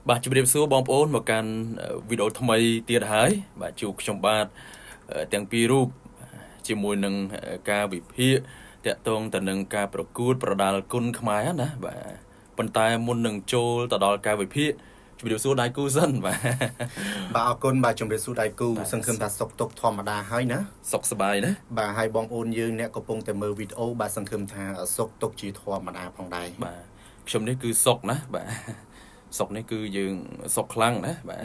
បាទជម្រាបសួរបងប្អូនមកកាន់វីដេអូថ្មីទៀតហើយបាទជួបខ្ញុំបាទទាំងពីររូបជាមួយនឹងការវិភាគតាក់ទងទៅនឹងការប្រកួតប្រដាល់គុណខ្មែរណាបាទប៉ុន្តែមុននឹងចូលទៅដល់ការវិភាគជម្រាបសួរដៃគូសិនបាទបាទអរគុណបាទជម្រាបសួរដៃគូសង្ឃឹមថាសុខទុក្ខធម្មតាហើយណាសុខសប្បាយណាបាទហើយបងប្អូនយើងអ្នកកំពុងតែមើលវីដេអូបាទសង្ឃឹមថាសុខទុក្ខជាធម្មតាផងដែរបាទខ្ញុំនេះគឺសុខណាបាទសុខនេះគឺយើងសុខខ្លាំងណាបាទ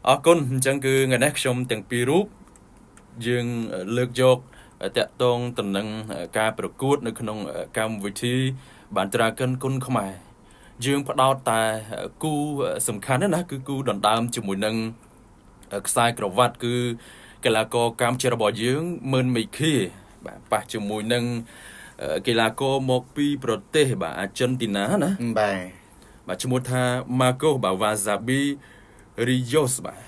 អរគុណអញ្ចឹងគឺថ្ងៃនេះខ្ញុំទាំងពីររូបយើងលើកយកតាក់ទងទៅនឹងការប្រកួតនៅក្នុងកម្មវិធីបានត្រាកិនគុណខ្មែរយើងផ្ដោតតែគូសំខាន់ណាគឺគូដណ្ដើមជាមួយនឹងខ្សែក្រវ៉ាត់គឺកីឡាករកម្ពុជារបស់យើងម៉ឺនមីឃីបាទប៉ះជាមួយនឹងកីឡាករមកពីប្រទេសបាទអាចិនទីណាណាបាទឈ្មោះថា Marcos បាទ Wasabi Rios បាទ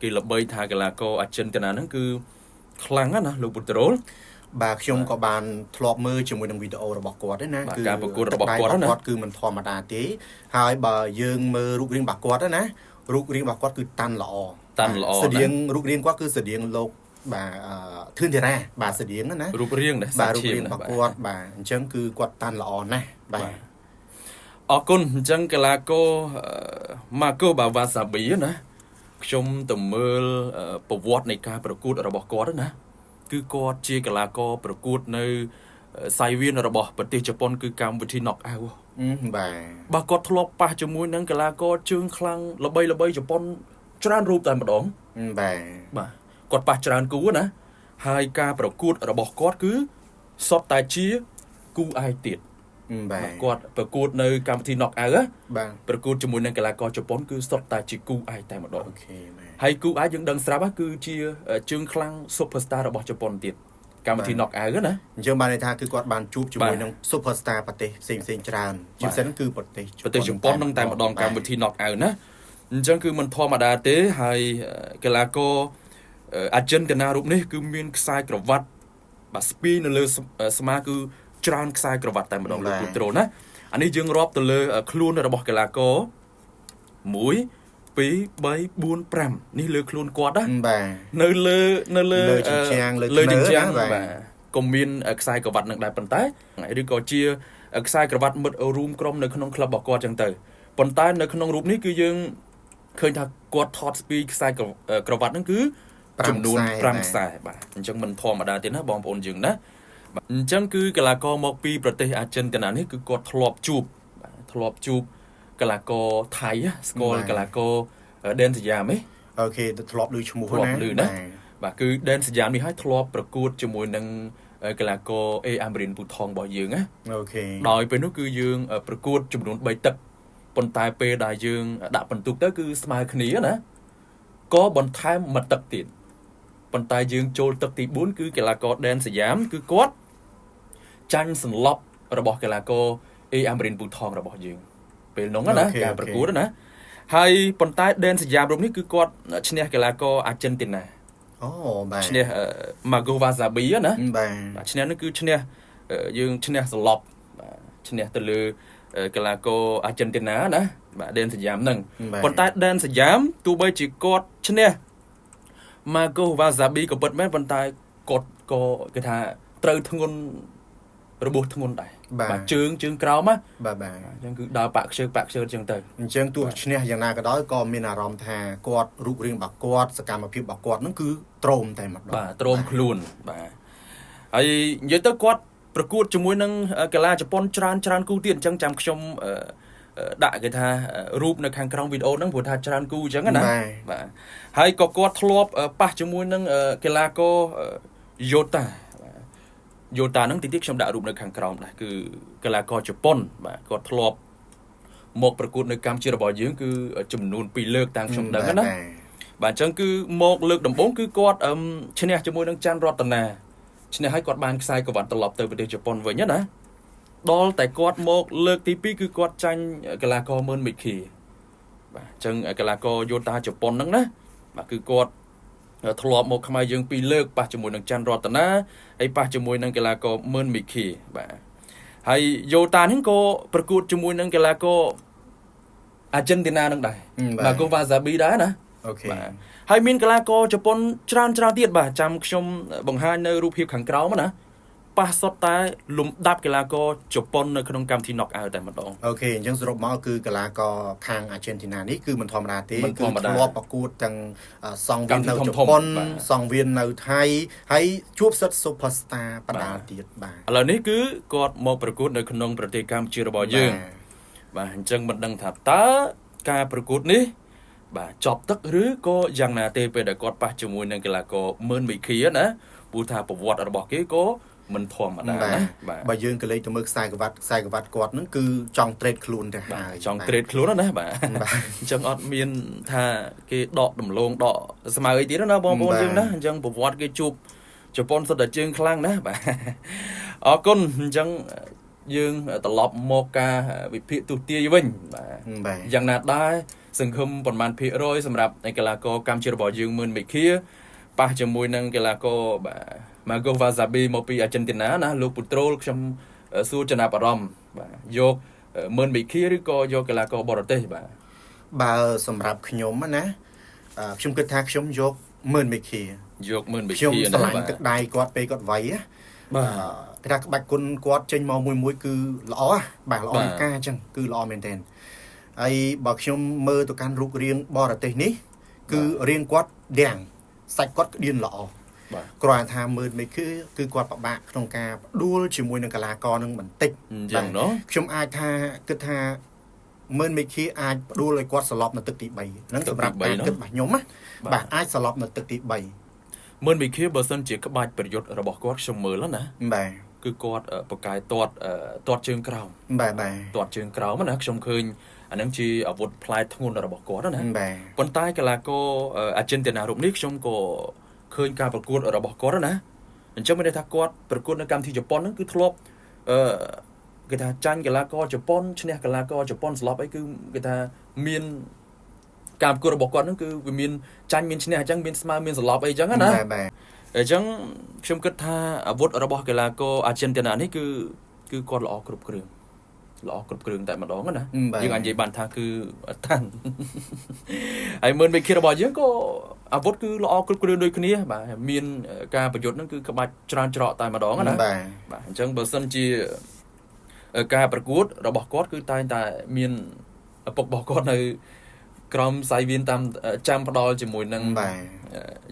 គេល្បីថាកីឡាករអាចិនទីណាហ្នឹងគឺខ្លាំងណាស់លោកពុត្រលបាទខ្ញុំក៏បានធ្លាប់មើលជាមួយនឹងវីដេអូរបស់គាត់ដែរណាគឺការប្រកួតរបស់គាត់ណាគាត់គឺមិនធម្មតាទេហើយបើយើងមើលរូបរាងរបស់គាត់ណារូបរាងរបស់គាត់គឺតាន់ល្អស្តៀងរូបរាងគាត់គឺស្តៀងលោកបាទធឿនធារាបាទស្តៀងណារូបរាងដែរបាទរូបរាងរបស់គាត់បាទអញ្ចឹងគឺគាត់តាន់ល្អណាស់បាទអរគុណអញ្ចឹងកីឡាករ Marcos Wasabi ណាខ្ញុំទៅមើលប្រវត្តិនៃការប្រកួតរបស់គាត់ណាគឺគាត់ជាកីឡាករប្រកួតនៅសាយវៀនរបស់ប្រទេសជប៉ុនគឺកម្មវិធី knock out បាទគាត់ធ្លាប់ប៉ះជាមួយនឹងកីឡាករជើងខ្លាំងល្បីជប៉ុនច្រើនរូបតែម្ដងបាទគាត់ប៉ះច្រើនគូណាហើយការប្រកួតរបស់គាត់គឺសុទ្ធតែជាគូឯកទៀតបាទគាត់ប្រកួតនៅកម្មវិធី knock out បាទប្រកួតជាមួយនឹងកីឡាករជប៉ុនគឺសុទ្ធតែជាគូឯកតែម្ដងអូខេហើយគូឯកយើងដឹងស្រាប់គឺជាជើងខ្លាំង Superstar របស់ជប៉ុនទៀតកម្មវិធី knock out ណាអញ្ចឹងបានន័យថាគឺគាត់បានជួបជាមួយនឹង Superstar ប្រទេសផ្សេងច្រើនជាពិសេសគឺប្រទេសជប៉ុននឹងតែម្ដងកម្មវិធី knock out ណាអញ្ចឹងគឺមិនធម្មតាទេហើយកីឡាករអាចិនតាណារូបនេះគឺមានខ្សែក្រវ៉ាត់បាទស្ពីនៅលើស្មាគឺច្រើនខ្សែក្រវ៉ាត់តែម្ដងលោកពូត្រូណាអានេះយើងរាប់ទៅលើខ្លួនរបស់កីឡាករ1 2 3 4 5នេះលើខ្លួនគាត់ណាបាទនៅលើជញ្ជាំងបាទកុំមានខ្សែក្រវ៉ាត់នឹងដែរប៉ុន្តែឬក៏ជាខ្សែក្រវ៉ាត់មិត្តរួមក្រុមនៅក្នុងក្លឹបរបស់គាត់ចឹងទៅប៉ុន្តែនៅក្នុងរូបនេះគឺយើងឃើញថាគាត់ថតស្ពីខ្សែក្រវ៉ាត់ហ្នឹងគឺចំនួន5ខ្សែបាទអញ្ចឹងមិនធម្មតាទេណាបងប្អូនយើងណាអញ្ចឹងគឺកីឡាករមកពីប្រទេសអាចិនតាណានេះគឺគាត់ធ្លាប់ជួបកីឡាករថៃស្គាល់កីឡាករដែនសយ៉ាមអូខេធ្លាប់ឮឈ្មោះណាបាទគឺដែនសយ៉ាមនេះឲ្យធ្លាប់ប្រកួតជាមួយនឹងកីឡាករអេអាមរិនពូថងរបស់យើងណាអូខេដោយពេលនោះគឺយើងប្រកួតចំនួន3ទឹកប៉ុន្តែពេលដែលយើងដាក់បន្ទុកទៅគឺស្មើគ្នាណាក៏បន្ថែមមួយទឹកទៀតប៉ុន្តែយើងចូលទឹកទី4គឺកីឡាករដែនសយ៉ាមគឺគាត់ចាញ់សន្លប់របស់កីឡាករអេអាមរិនពូថងរបស់យើងពេលនោះណាការប្រកួតណាហើយប៉ុន្តែដែនសយ៉ាមរូបនេះគឺគាត់ឈ្នះកីឡាករអាចិនទីណាអូបាទឈ្នះ Marcos Wasabi ណាបាទឈ្នះនេះគឺឈ្នះយើងឈ្នះសន្លប់បាទឈ្នះទៅលើកីឡាករអាចិនទីណាណាបាទដែនសយ៉ាមហ្នឹងប៉ុន្តែដែនសយ៉ាមទោះបីជាគាត់ឈ្នះ Marcos Wasabi ក៏ពិតមែនប៉ុន្តែគាត់ក៏គេថាត្រូវធ្ងន់របួសធ្ងន់ដែរបាទជើងក្រោមណាបាទអញ្ចឹងគឺដើរប៉ាក់ខ្ជើអញ្ចឹងទៅអញ្ចឹងទោះឈ្នះយ៉ាងណាក៏ដោយក៏មានអារម្មណ៍ថាគាត់រូបរាងរបស់គាត់សកម្មភាពរបស់គាត់ហ្នឹងគឺទ្រោមតែម្ដងបាទទ្រោមខ្លួនបាទហើយនិយាយទៅគាត់ប្រកួតជាមួយនឹងកីឡាជប៉ុនច្រើនគូទៀតអញ្ចឹងចាំខ្ញុំដាក់គេថារូបនៅខាងក្រោមវីដេអូហ្នឹងព្រោះថាច្រើនគូអញ្ចឹងណាបាទហើយក៏គាត់ធ្លាប់ប៉ះជាមួយនឹងកីឡាករYotaហ្នឹងតិចខ្ញុំដាក់រូបនៅខាងក្រោមដែរគឺកីឡាករជប៉ុនបាទគាត់ធ្លាប់មកប្រកួតនៅកម្ពុជារបស់យើងគឺចំនួន2លើកតាមខ្ញុំដឹងណាបាទអញ្ចឹងគឺមកលើកដំបូងគឺគាត់ឈ្នះជាមួយនឹងច័ន្ទរតនាឈ្នះឲ្យគាត់បានខ្សែក្រវ៉ាត់ត្រឡប់ទៅប្រទេសជប៉ុនវិញណាដល់តែគាត់មកលើកទី2គឺគាត់ចាញ់កីឡាករម៉ឺនមីឃីបាទអញ្ចឹងកីឡាករយូតាជប៉ុនហ្នឹងណាបាទគឺគាត់ធ្លាប់មកខ្មែរយើង2លើកប៉ះជាមួយនឹងច័ន្ទរតនាហើយប៉ះជាមួយនឹងកីឡាករម៉ឺនមីឃីបាទហើយយូតានេះក៏ប្រកួតជាមួយនឹងកីឡាករ Argentina នឹងដែរ Marco Vasabi ដែរណា អូខេ បាទហើយមានកីឡាករជប៉ុនច្រើនទៀតបាទចាំខ្ញុំបង្ហាញនៅរូបភាពខាងក្រោមណាប៉ះសុទ្ធតែលំដាប់កីឡាករជប៉ុននៅក្នុងកម្មវិធី knock out តែម្ដង អូខេអញ្ចឹងសរុបមកគឺកីឡាករខាង Argentina នេះគឺមិនធម្មតាទេគឺធ្លាប់ប្រកួតទាំងសង្វៀននៅជប៉ុនសង្វៀននៅថៃហើយជួបសិទ្ធិ Superstar បដាទៀតបាទឥឡូវនេះគឺគាត់មកប្រកួតនៅក្នុងប្រទេសកម្ពុជារបស់យើងបាទអញ្ចឹងមិនដឹងថាតើការប្រកួតនេះបាទចប់ទឹកឬក៏យ៉ាងណាទេពេលដែលគាត់ប៉ះជាមួយនឹងកីឡាករមឿនមីឃីណាព្រោះថាប្រវត្តិរបស់គេក៏មិនធម្មតាណាបាទបើយើងក៏លេចទៅមើលខ្សែក្រវ៉ាត់គាត់ហ្នឹងគឺចង់ត្រេតខ្លួនទៅហើយចង់ត្រេតខ្លួនណាបាទអញ្ចឹងអត់មានថាគេដកដំឡូងដកស្មៅអីទៀតណាបងប្អូនយើងណាអញ្ចឹងប្រវត្តិគេជួបជប៉ុនសុទ្ធតែជើងខ្លាំងណាបាទអរគុណអញ្ចឹងយើងត្រឡប់មកការវិភាគទូទាយវិញបាទយ៉ាងណាដែរសង្ឃឹមប៉ុន្មានភាគរយសម្រាប់កីឡាករកម្ពុជារបស់យើងមឿនមីឃាប៉ះជាមួយនឹងកីឡាករបាទ Marco Vasabi មកពី Argentina ណាលោកពូត្រូលខ្ញុំសួរចំណាប់អារម្មណ៍បាទយកមឿនមីឃាឬក៏យកកីឡាករបរទេសបាទបើសម្រាប់ខ្ញុំណាខ្ញុំគិតថាខ្ញុំយកមឿនមីឃាយកមឿនមីឃាខ្ញុំឆ្លាញ់ទឹកដៃគាត់ពេលគាត់វាយបាទថាក្បាច់គុណគាត់ចេញមកមួយគឺល្អបាទល្អនៃការអញ្ចឹងគឺល្អមែនទែនហើយបើខ្ញុំមើលទៅកាន់រូបរាងបរទេសនេះគឺរាងគាត់ដាំងសាច់គាត់ក្តៀនល្អគ្រាន់ថាមើលមិនគឺគាត់ពិបាកក្នុងការផ្ដួលជាមួយនឹងកីឡាករនឹងបន្តិចយ៉ាងណោះខ្ញុំអាចថាគិតថាមើលមិនគឺអាចផ្ដួលឲ្យគាត់សន្លប់នៅទឹកទី3ហ្នឹងសម្រាប់ការគិតរបស់ខ្ញុំណាបាទអាចសន្លប់នៅទឹកទី3មើលមិនគឺបើសិនជាក្បាច់ប្រយុទ្ធរបស់គាត់ខ្ញុំមើលណាបាទគឺគាត់បកាយទាត់ជើងក្រោមបាទទាត់ជើងក្រោមណាខ្ញុំឃើញអានឹងជាអាវុធផ្លែធ្ងន់របស់គាត់ណាប៉ុន្តែកីឡាករអាចិនទីណារូបនេះខ្ញុំក៏ឃើញការប្រកួតរបស់គាត់ណាអញ្ចឹងមានន័យថាគាត់ប្រកួតនៅកម្មវិធីជប៉ុនហ្នឹងគឺធ្លាប់គេថាចាញ់កីឡាករជប៉ុនឈ្នះកីឡាករជប៉ុនស្លាប់អីគឺគេថាមានការប្រកួតរបស់គាត់ហ្នឹងគឺវាមានចាញ់មានឈ្នះអញ្ចឹងមានស្មើមានស្លាប់អីអញ្ចឹងណាអញ្ចឹងខ្ញុំគិតថាអាវុធរបស់កីឡាករអាចិនទីណានេះគឺគាត់ល្អគ្រប់គ្រឿងតែម្ដងណាយើងអាចនិយាយបានថាគឺតាំងហើយមើលវិធីរបស់យើងក៏អាវុធគឺល្អគ្រប់គ្រឿងដូចគ្នាបាទមានការប្រយុទ្ធហ្នឹងគឺក្បាច់ច្រើនច្រកតែម្ដងណាបាទអញ្ចឹងបើសិនជាការប្រកួតរបស់គាត់គឺតែងតែមានឪពុករបស់គាត់នៅក្រមសាយវៀនតាមចាំផ្ដល់ជាមួយនឹង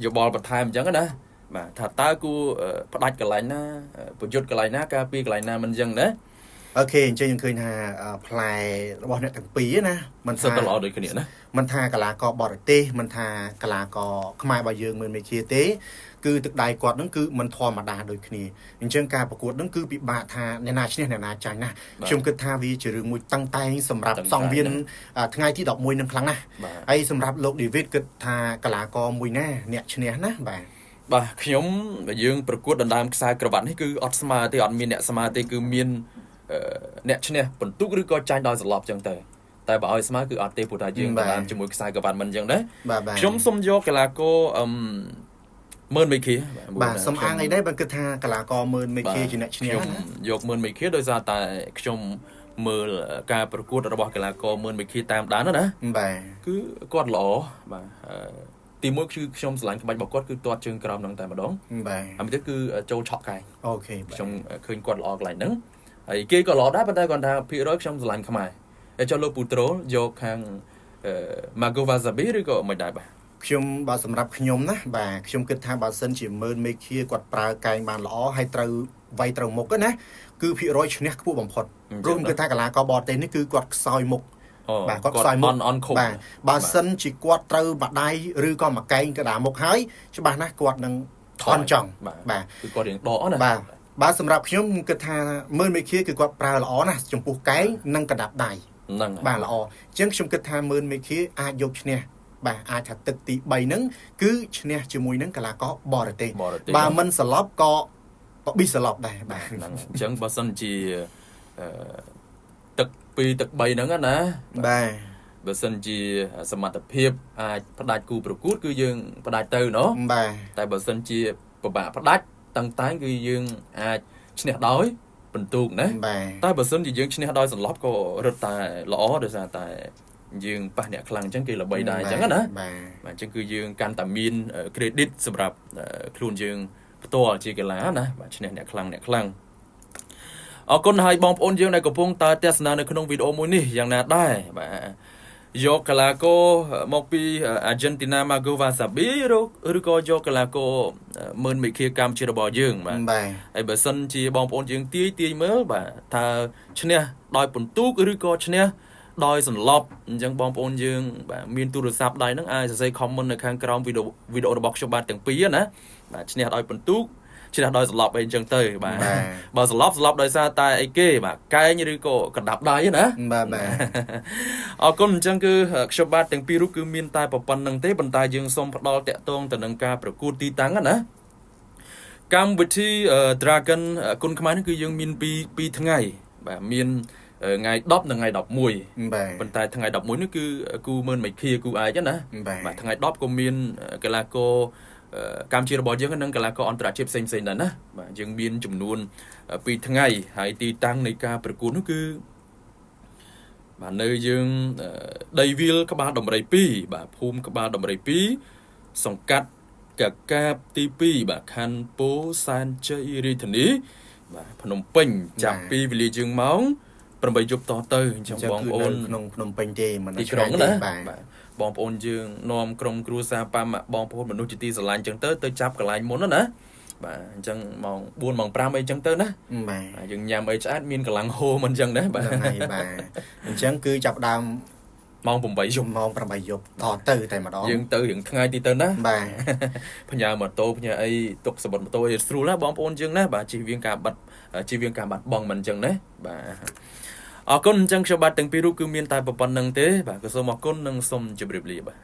យោបល់បន្ថែមអញ្ចឹងណាបាទថាតើគូផ្ដាច់កន្លែងណាប្រយុទ្ធកន្លែងណាការពារកន្លែងណាមិនអញ្ចឹងណាអូខេអញ្ចឹងយើងឃើញថាផ្លែរបស់អ្នកទាំងពីរណាមិនថាល្អដូចគ្នាណាមិនថាកីឡាករបរទេសមិនថាកីឡាករខ្មែររបស់យើងមិនមេជាទេគឺទឹកដៃគាត់ហ្នឹងគឺមិនធម្មតាដូចគ្នាអញ្ចឹងការប្រកួតហ្នឹងគឺពិបាកថាអ្នកណាឈ្នះអ្នកណាចាញ់ណាខ្ញុំគិតថាវាជារឿងមួយតឹងតែងសម្រាប់សង្វៀនថ្ងៃទី11នឹងខ្លាំងណាស់ហើយសម្រាប់លោក David គិតថាកីឡាករមួយណាអ្នកឈ្នះណាបាទខ្ញុំយើងប្រកួតដណ្ដើមខ្សែក្រវ៉ាត់នេះគឺអត់ស្មើទេអត់មានអ្នកស្មើទេគឺមានអ្នកឈ្នះបន្ទុកឬក៏ចាញ់ដោយសន្លប់ចឹងទៅតែបើឲ្យស្មើគឺអត់ទេព្រោះថាយើងតាមជាមួយខ្សែក្រវ៉ាត់មិនចឹងដែរខ្ញុំសូមយកកីឡាករមឿនមីឃាបាទសូមអាងអីដែរបើគិតថាកីឡាករមឿនមីឃាជាអ្នកឈ្នះខ្ញុំយកមឿនមីឃាដោយសារតែខ្ញុំមើលការប្រកួតរបស់កីឡាករមឿនមីឃាតាមដានណាបាទគឺគាត់ល្អបាទទីមួយគឺខ្ញុំស្រឡាញ់ក្បាច់របស់គាត់គឺទាត់ជើងក្រោមហ្នឹងតែម្ដងបាទហើយមួយទៀតគឺចូលឆក់កែងអូខេខ្ញុំឃើញគាត់ល្អកន្លែងហ្នឹងហើយគេក៏ល្អដែរប៉ុន្តែគាត់ថាភាគរយខ្ញុំស្រឡាញ់ខ្មែរហើយចុះលោកពូត្រូលយកខាងMarco Vasabi ឬក៏មិនដែរបាទខ្ញុំបើសម្រាប់ខ្ញុំណាបាទខ្ញុំគិតថាបើសិនជាមឿនមេឃាគាត់ប្រើកែងបានល្អហើយត្រូវវាយត្រូវមុខណាគឺភាគរយឈ្នះខ្ពស់បំផុតព្រោះខ្ញុំគិតថាកីឡាករបរទេសនេះគឺគាត់ខ្សោយមុខបាទគាត់ខ្សោយមុខបាទបើសិនជាគាត់ត្រូវម្ដាយឬក៏មួយកែងកដាមុខហើយច្បាស់ណាស់គាត់នឹងថន់ចង់បាទគឺគាត់រៀងដកណាបាទបើសម្រាប់ខ្ញុំគិតថាមឿនមេឃាគឺគាត់ប្រើល្អណាស់ចំពោះកែងនិងកណ្ដាប់ដៃហ្នឹងបាទល្អអញ្ចឹងខ្ញុំគិតថាមឿនមេឃាអាចយកឈ្នះបាទអាចថាទឹកទី3ហ្នឹងគឺឈ្នះជាមួយនឹងកីឡាករបរទេសបើមិនសន្លប់ក៏ប៊ីសន្លប់ដែរបាទហ្នឹងអញ្ចឹងបើសិនជាទឹក2ទឹក3ហ្នឹងណាបាទបើសិនជាសមត្ថភាពអាចផ្ដាច់គូប្រកួតគឺយើងផ្ដាច់ទៅណោះបាទតែបើសិនជាពិបាកផ្ដាច់តាំងតែគឺយើងអាចឈ្នះដោយបន្ទុកណាតែបើសិនជាយើងឈ្នះដោយសន្លប់ក៏រឹតតែល្អដោយសារតែ dương ba nè khăn chẳng kia là bay đài chẳng á nè mà chẳng cứ dương can tạm min credit sập rạp luôn dương to chỉ cái lá nè mà chỉ nè khăn con hai bom ôn dương này của pung ta test naในក្នុងវីដេអូមួយនេះយ៉ាងណាដែរបាទយកកាឡាកូមកពីអាហ្ចិនទីណាមកូវ៉ាសាប៊ីឬក៏យកកាឡាកូមើលមេឃាកម្មជារបស់យើងបាទហើយបើសិនជាបងប្អូនយើងទាយមើលបាទថាឈ្នះដោយពិន្ទុឬក៏ឈ្នះដោយសន្លប់អញ្ចឹងបងប្អូនយើងបាទមានទូរស័ព្ទដៃហ្នឹងអាចសរសេរ comment នៅខាងក្រោមវីដេអូរបស់ខ្ញុំបាទទាំងពីរណាបាទឈ្នះដោយពិន្ទុឈ្នះដោយសន្លប់អីអញ្ចឹងទៅបាទបើសន្លប់ដោយសារតែអីគេបាទកែងឬក៏កណ្ដាប់ដៃណាបាទអរគុណអញ្ចឹងគឺខ្ញុំបាទទាំងពីររូបគឺមានតែប៉ុណ្្នឹងទេប៉ុន្តែយើងសូមផ្ដល់តាក់ទងទៅនឹងការប្រកួតទីតាំងណាកម្មវិធី Dragon គុណខ្មែរនេះគឺយើងមាន2ថ្ងៃបាទមានថ្ងៃ10និងថ្ងៃ11ប៉ុន្តែថ្ងៃ11នេះគឺគូមើលមិនខៀគូអាយណាបាទថ្ងៃ10ក៏មានកីឡាករកម្ពុជារបស់យើងនិងកីឡាករអន្តរជាតិផ្សេងៗដែរណាបាទយើងមានចំនួន2ថ្ងៃហើយទីតាំងនៃការប្រកួតនោះគឺបាទនៅយើងដីវាលក្បាលដំរី2បាទភូមិក្បាលដំរី2សង្កាត់កកាបទី2បាទខណ្ឌពោធិ៍សែនជ័យរាជធានីបាទភ្នំពេញចាប់ពីវេលាយើងម៉ោង8យប់តទៅអញ្ចឹងបងប្អូនក្នុងភ្នំពេញទេមិនទីក្រុងណាបាទបងប្អូនយើងនាំក្រុមគ្រួសារប៉ាម៉ាក់បងប្អូនមនុស្សជាទីស្រឡាញ់អញ្ចឹងទៅចាប់កន្លែងមុនណាបាទអញ្ចឹងម៉ោង4ម៉ោង5អីអញ្ចឹងទៅណាបាទយើងញ៉ាំអីឆ្អែតមានកម្លាំងហូរមិនអញ្ចឹងណាបាទហ្នឹងហើយបាទអញ្ចឹងគឺចាប់ដើមម៉ោង8យប់ម៉ោង8យប់តទៅតែម្ដងយើងទៅរៀងថ្ងៃទីទៅណាបាទផ្ញើម៉ូតូផ្ញើអីទុកសបុតម៉ូតូឲ្យស្រួលណាបងប្អូនយើងណាបាទជៀសវាងការបាត់បង់មិនអញ្ចឹងណាបាទអរគុណអញ្ចឹងខ្ញុំបាទទាំងពីររូបគឺមានតែប៉ុណ្្នឹងទេបាទក៏សូមអរគុណនិងសូមជម្រាបលាបាទ